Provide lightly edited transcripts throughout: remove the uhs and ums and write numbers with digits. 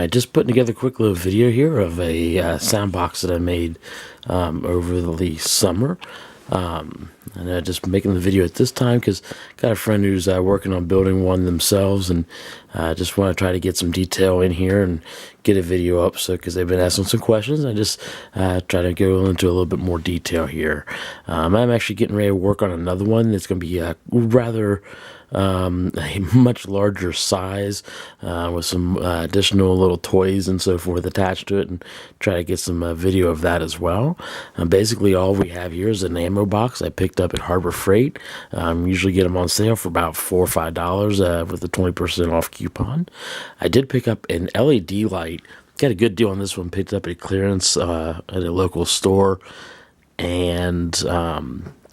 Just putting together a quick little video here of a sound box that I made over the summer. And just making the video at this time because got a friend who's working on building one themselves, and just want to try to get some detail in here and get a video up. So because they've been asking some questions, I just try to go into a little bit more detail here. I'm actually getting ready to work on another one that's going to be rather a much larger size with some additional little toys and so forth attached to it, and try to get some video of that as well. Basically all we have here is an ammo box I picked up at Harbor Freight. Usually get them on sale for about $4 or $5 with a 20% off coupon. I did pick up an LED light. Got a good deal on this one. Picked up at clearance at a local store, and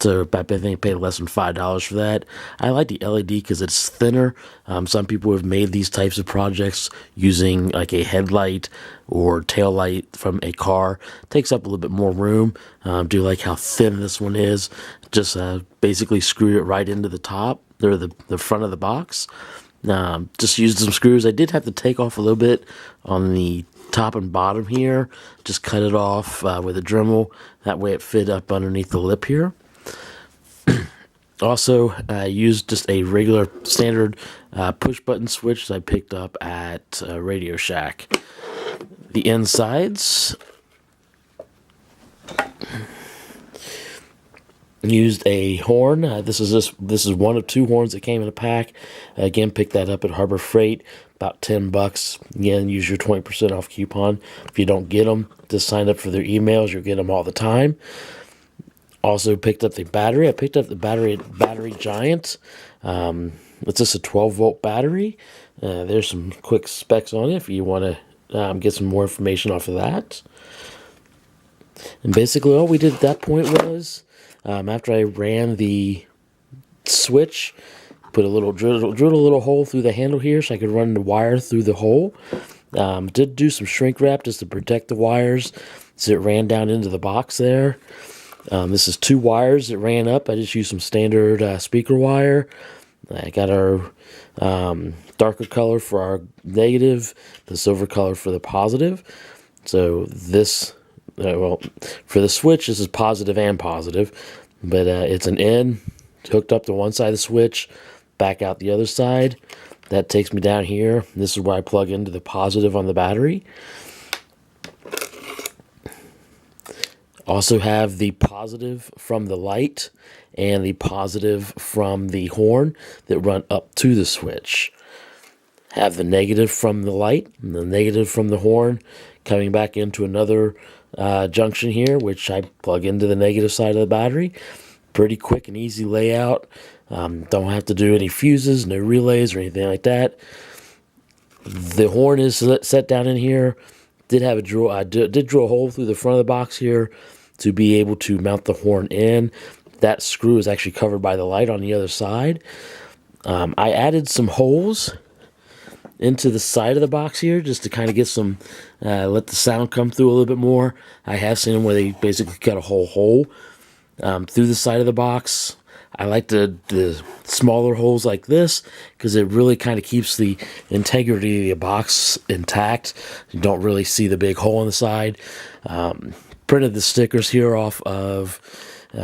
so I think I paid less than $5 for that. I like the LED because it's thinner. Some people have made these types of projects using like a headlight or tail light from a car. It takes up a little bit more room. Do like how thin this one is. Just basically screw it right into the top or the front of the box. Just used some screws. I did have to take off a little bit on the top and bottom here. Just cut it off with a Dremel. That way it fit up underneath the lip here. Also, I used just a regular standard push button switch that I picked up at Radio Shack. The insides, used a horn. This is one of two horns that came in a pack. Again, picked that up at Harbor Freight, about $10. Again, use your 20% off coupon. If you don't get them, just sign up for their emails. You'll get them all the time. Also picked up the battery. I picked up the battery at Battery Giant. It's just a 12-volt battery. There's some quick specs on it if you want to get some more information off of that. And basically all we did at that point was, after I ran the switch, put a little drilled a little hole through the handle here so I could run the wire through the hole. Did do some shrink wrap just to protect the wires so it ran down into the box there. This is two wires that ran up. I just used some standard speaker wire. I got our darker color for our negative, the silver color for the positive. So this, for the switch, this is positive and positive, but it's an N hooked up to one side of the switch, back out the other side. That takes me down here. This is where I plug into the positive on the battery. Also have the positive from the light and the positive from the horn that run up to the switch. Have the negative from the light and the negative from the horn coming back into another junction here, which I plug into the negative side of the battery. Pretty quick and easy layout. Don't have to do any fuses, no relays or anything like that. The horn is set down in here. Did have a drill. I did drill a hole through the front of the box here to be able to mount the horn in. That screw is actually covered by the light on the other side. I added some holes into the side of the box here just to kind of get some, let the sound come through a little bit more. I have seen them where they basically cut a whole hole through the side of the box. I like the smaller holes like this because it really kind of keeps the integrity of the box intact. You don't really see the big hole in the side. Printed the stickers here off of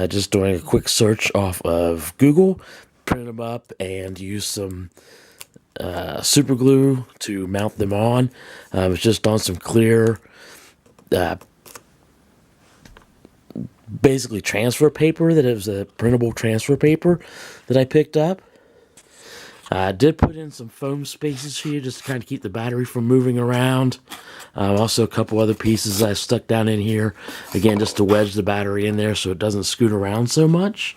just doing a quick search off of Google. Printed them up and used some super glue to mount them on. It's just on some clear basically transfer paper that is a printable transfer paper that I picked up. I did put in some foam spaces here just to kind of keep the battery from moving around. Also a couple other pieces I stuck down in here, again, just to wedge the battery in there so it doesn't scoot around so much.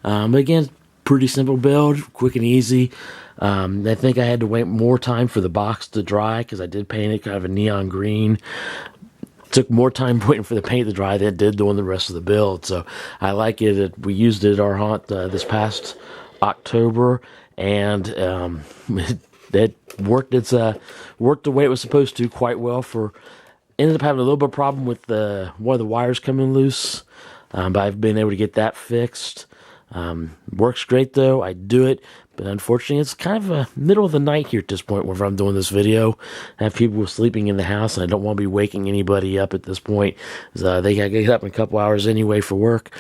But again, pretty simple build, quick and easy. I think I had to wait more time for the box to dry because I did paint it kind of a neon green. Took more time waiting for the paint to dry than it did doing the rest of the build. So I like it. We used it at our hunt this past October, and it worked. It's worked the way it was supposed to quite well. Ended up having a little bit of problem with one of the wires coming loose, but I've been able to get that fixed. Works great though. I do it, but unfortunately it's kind of a middle of the night here at this point where I'm doing this video. I have people sleeping in the house and I don't want to be waking anybody up at this point. They got to get up in a couple hours anyway for work.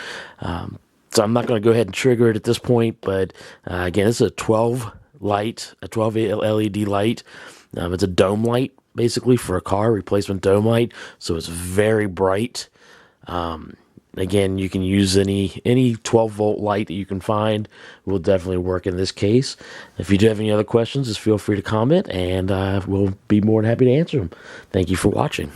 So I'm not going to go ahead and trigger it at this point, but again, it's a 12 LED light. It's a dome light, basically, for a car, replacement dome light, so it's very bright. Again, you can use any 12-volt light that you can find. Will definitely work in this case. If you do have any other questions, just feel free to comment, and we'll be more than happy to answer them. Thank you for watching.